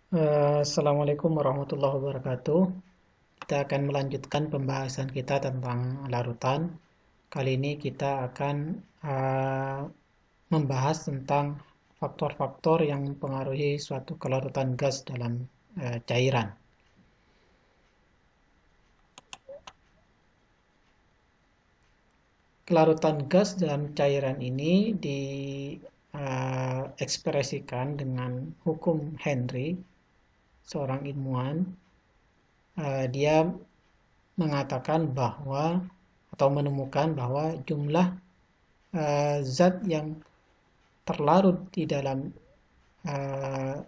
Assalamualaikum warahmatullahi wabarakatuh. Kita akan melanjutkan pembahasan kita tentang larutan. Kali ini kita akan membahas tentang faktor-faktor yang mempengaruhi suatu kelarutan gas dalam cairan. Kelarutan gas dalam cairan ini diekspresikan dengan hukum Henry, seorang ilmuwan. Dia mengatakan bahwa atau menemukan bahwa jumlah zat yang terlarut di dalam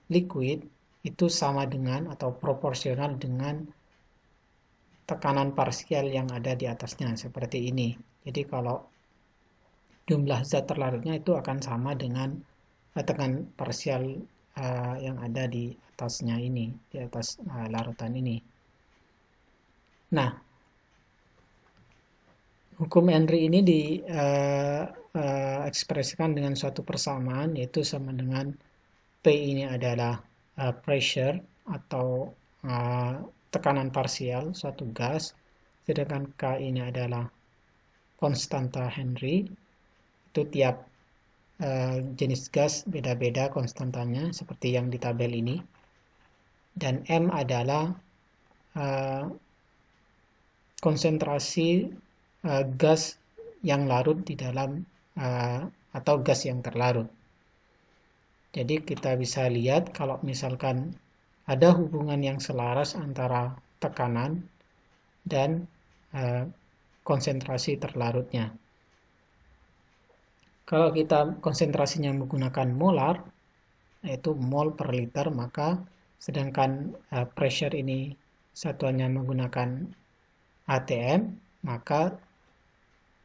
liquid itu sama dengan atau proporsional dengan tekanan parsial yang ada di atasnya seperti ini. Jadi kalau jumlah zat terlarutnya itu akan sama dengan tekanan parsial yang ada di atasnya ini, di atas larutan ini. Nah, hukum Henry ini diekspresikan dengan suatu persamaan, yaitu sama dengan P ini adalah pressure atau tekanan parsial suatu gas, sedangkan K ini adalah konstanta Henry. Itu tiap jenis gas beda-beda konstantanya, seperti yang di tabel ini. Dan M adalah konsentrasi gas yang larut di dalam atau gas yang terlarut. Jadi kita bisa lihat kalau misalkan ada hubungan yang selaras antara tekanan dan konsentrasi terlarutnya. Kalau kita konsentrasinya menggunakan molar, yaitu mol per liter, maka sedangkan pressure ini satuannya menggunakan atm, maka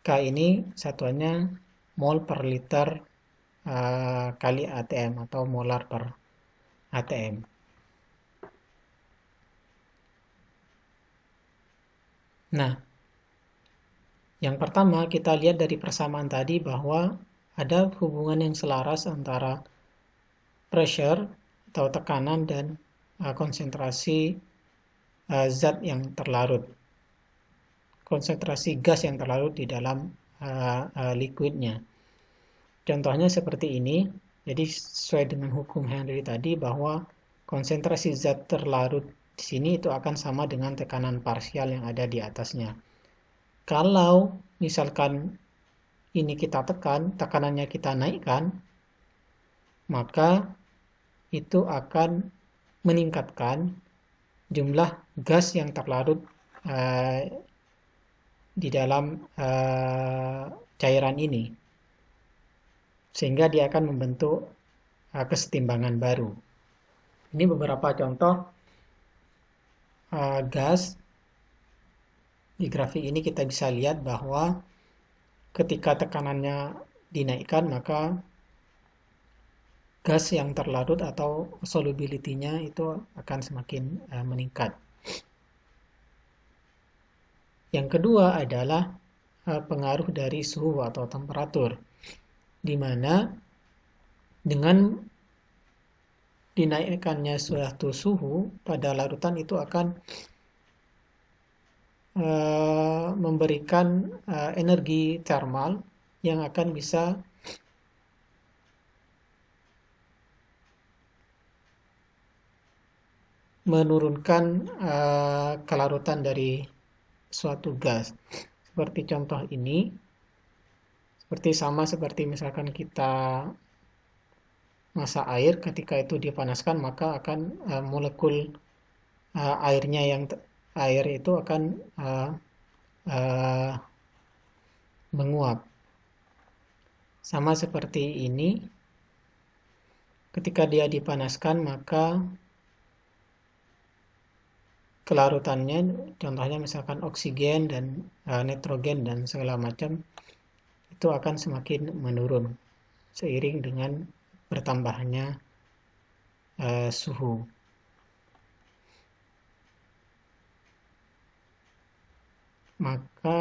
K ini satuannya mol per liter kali atm atau molar per atm. Nah, yang pertama kita lihat dari persamaan tadi bahwa ada hubungan yang selaras antara pressure atau tekanan dan konsentrasi zat yang terlarut, konsentrasi gas yang terlarut di dalam liquidnya. Contohnya seperti ini. Jadi sesuai dengan hukum Henry tadi bahwa konsentrasi zat terlarut di sini itu akan sama dengan tekanan parsial yang ada di atasnya. Kalau misalkan ini kita tekan, tekanannya kita naikkan, maka itu akan meningkatkan jumlah gas yang terlarut di dalam cairan ini, sehingga dia akan membentuk kesetimbangan baru. Ini beberapa contoh gas. Di grafik ini kita bisa lihat bahwa ketika tekanannya dinaikkan, maka gas yang terlarut atau solubility-nya itu akan semakin meningkat. Yang kedua adalah pengaruh dari suhu atau temperatur, di mana dengan dinaikkannya suatu suhu pada larutan itu akan memberikan energi termal yang akan bisa menurunkan kelarutan dari suatu gas. Seperti contoh ini, seperti misalkan kita masak air, ketika itu dipanaskan maka akan molekul air itu akan menguap. Sama seperti ini, ketika dia dipanaskan maka kelarutannya, contohnya misalkan oksigen dan nitrogen dan segala macam, itu akan semakin menurun seiring dengan bertambahnya suhu. Maka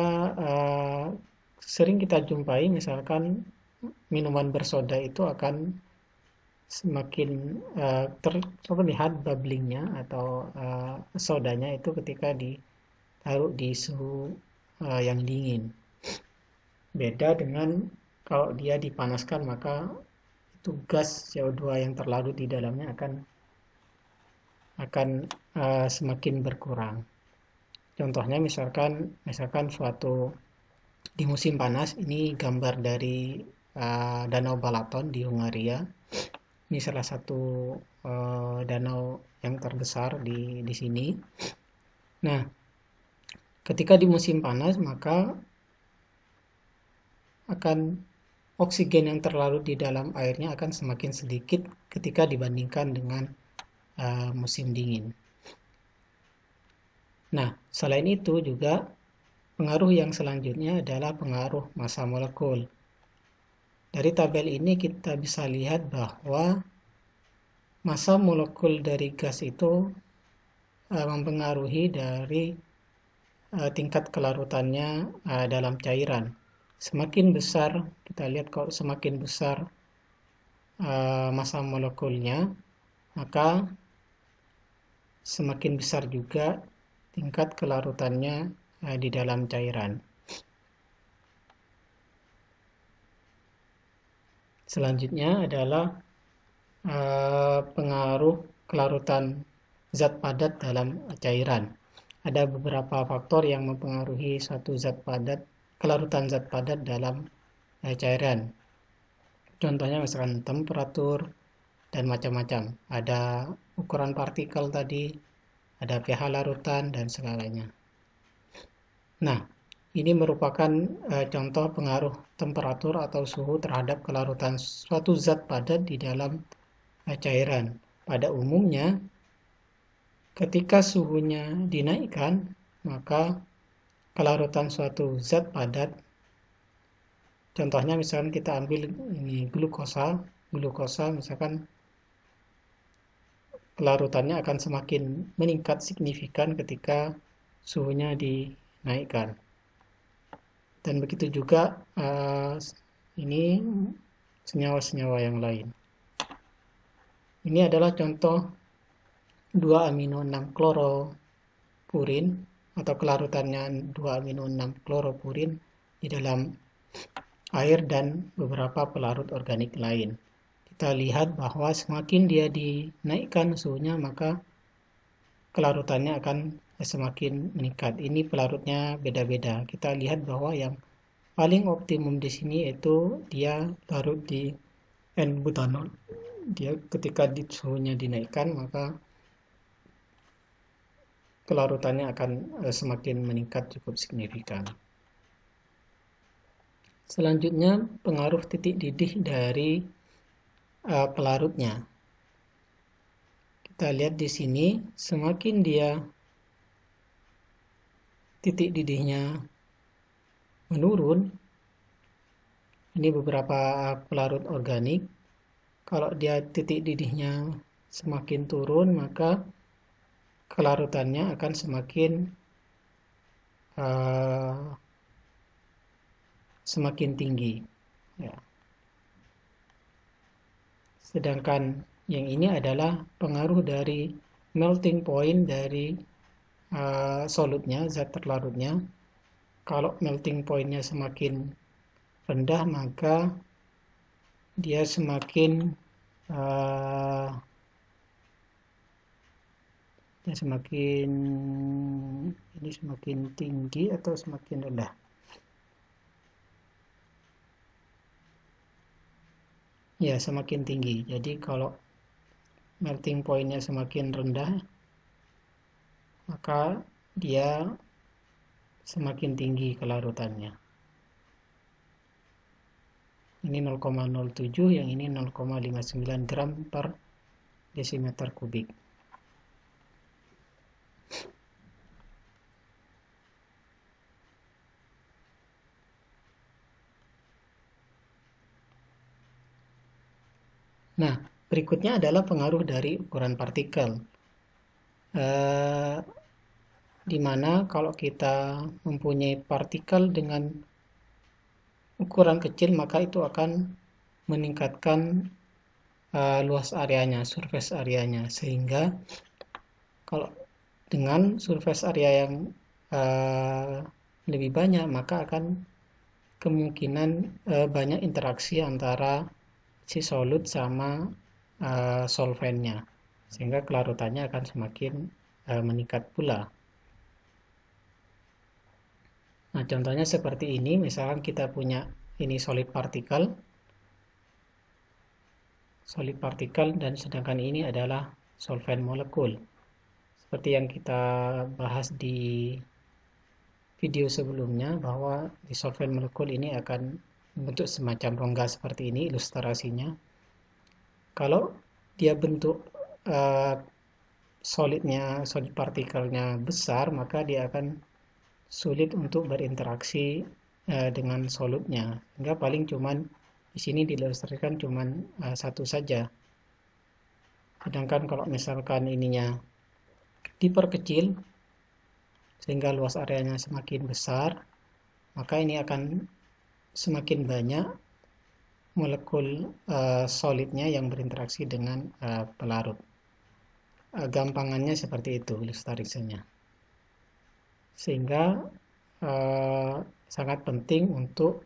sering kita jumpai misalkan minuman bersoda itu akan semakin terlihat bubblingnya atau sodanya itu ketika ditaruh di suhu yang dingin. Beda dengan kalau dia dipanaskan, maka itu gas CO2 yang terlarut di dalamnya akan semakin berkurang. Contohnya misalkan suatu di musim panas, ini gambar dari Danau Balaton di Hungaria. Ini salah satu danau yang terbesar di sini. Nah, ketika di musim panas, maka akan oksigen yang terlarut di dalam airnya akan semakin sedikit ketika dibandingkan dengan musim dingin. Nah, selain itu juga pengaruh yang selanjutnya adalah pengaruh massa molekul. Dari tabel ini kita bisa lihat bahwa massa molekul dari gas itu mempengaruhi dari tingkat kelarutannya dalam cairan. Semakin besar, kita lihat kalau semakin besar massa molekulnya, maka semakin besar juga tingkat kelarutannya di dalam cairan. Selanjutnya adalah pengaruh kelarutan zat padat dalam cairan. Ada beberapa faktor yang mempengaruhi suatu kelarutan zat padat dalam cairan. Contohnya misalkan temperatur dan macam-macam. Ada ukuran partikel tadi, ada pH larutan dan segalanya. Nah, ini merupakan contoh pengaruh temperatur atau suhu terhadap kelarutan suatu zat padat di dalam cairan. Pada umumnya, ketika suhunya dinaikkan, maka kelarutan suatu zat padat, contohnya misalkan kita ambil ini glukosa misalkan kelarutannya akan semakin meningkat signifikan ketika suhunya dinaikkan. Dan begitu juga ini senyawa-senyawa yang lain. Ini adalah contoh 2-amino-6-kloropurin atau kelarutannya 2-amino-6-kloropurin di dalam air dan beberapa pelarut organik lain. Kita lihat bahwa semakin dia dinaikkan suhunya, maka kelarutannya akan semakin meningkat. Ini pelarutnya beda-beda. Kita lihat bahwa yang paling optimum di sini itu dia larut di N-butanol. Dia ketika suhunya dinaikkan, maka kelarutannya akan semakin meningkat cukup signifikan. Selanjutnya, pengaruh titik didih dari pelarutnya. Kita lihat di sini, semakin dia titik didihnya menurun, ini beberapa pelarut organik, kalau dia titik didihnya semakin turun, maka kelarutannya akan semakin tinggi. Ya. Sedangkan yang ini adalah pengaruh dari melting point dari solutnya, zat terlarutnya. Kalau melting pointnya semakin rendah, maka dia semakin tinggi atau semakin rendah. Ya, semakin tinggi. Jadi kalau melting point-nya semakin rendah, maka dia semakin tinggi kelarutannya. Ini 0,07, yang ini 0,59 gram per desimeter kubik. Nah, berikutnya adalah pengaruh dari ukuran partikel. Di mana kalau kita mempunyai partikel dengan ukuran kecil, maka itu akan meningkatkan luas areanya, surface areanya, sehingga kalau dengan surface area yang lebih banyak, maka akan kemungkinan banyak interaksi antara si solut sama solvennya, sehingga kelarutannya akan semakin meningkat pula. Nah, contohnya seperti ini, misalkan kita punya ini solid partikel dan sedangkan ini adalah solvent molekul. Seperti yang kita bahas di video sebelumnya, bahwa di solvent molekul ini akan membentuk semacam rongga seperti ini ilustrasinya. Kalau dia bentuk solid partikelnya besar, maka dia akan sulit untuk berinteraksi dengan solutnya. Sehingga paling cuman di sini diilustrasikan cuman satu saja. Sedangkan kalau misalkan ininya diperkecil sehingga luas areanya semakin besar, maka ini akan semakin banyak molekul solidnya yang berinteraksi dengan pelarut. Gampangannya seperti itu ilustrasinya. Sehingga sangat penting untuk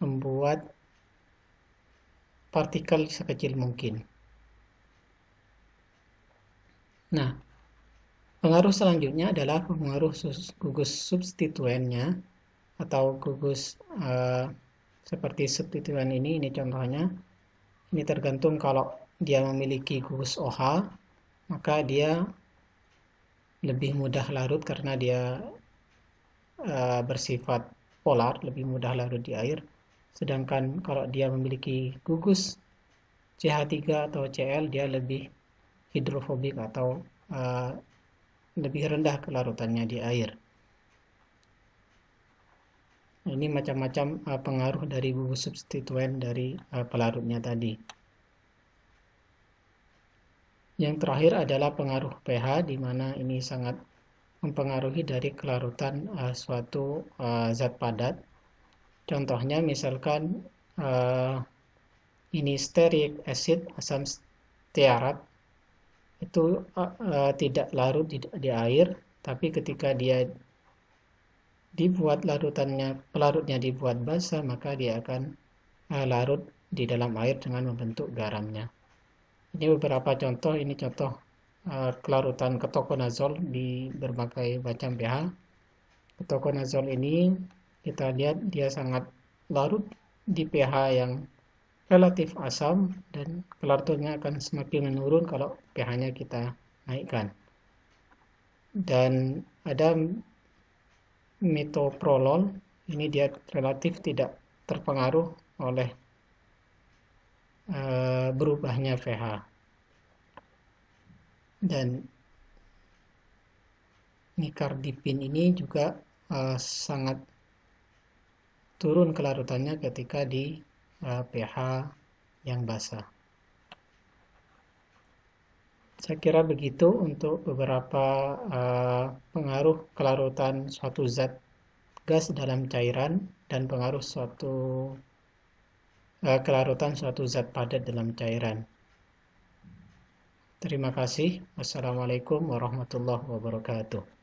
membuat partikel sekecil mungkin. Nah, pengaruh selanjutnya adalah pengaruh gugus substituennya atau gugus seperti substituen ini contohnya. Ini tergantung kalau dia memiliki gugus OH, maka dia lebih mudah larut karena dia bersifat polar, lebih mudah larut di air. Sedangkan kalau dia memiliki gugus CH3 atau Cl, dia lebih hidrofobik atau lebih rendah kelarutannya di air. Ini macam-macam pengaruh dari gugus substituen dari pelarutnya tadi. Yang terakhir adalah pengaruh pH, di mana ini sangat mempengaruhi dari kelarutan suatu zat padat. Contohnya misalkan ini stearic acid, asam stearat, itu tidak larut di air, tapi ketika dia dibuat pelarutnya dibuat basah, maka dia akan larut di dalam air dengan membentuk garamnya. Ini beberapa contoh, ini contoh kelarutan ketokonazol di berbagai macam pH. Ketokonazol ini kita lihat dia sangat larut di pH yang relatif asam dan kelarutannya akan semakin menurun kalau pH-nya kita naikkan. Dan ada metoprolol, ini dia relatif tidak terpengaruh oleh berubahnya pH. Dan nikardipin ini juga sangat turun kelarutannya ketika di pH yang basah. Saya kira begitu untuk beberapa pengaruh kelarutan suatu zat gas dalam cairan dan pengaruh kelarutan suatu zat padat dalam cairan. Terima kasih. Wassalamualaikum warahmatullahi wabarakatuh.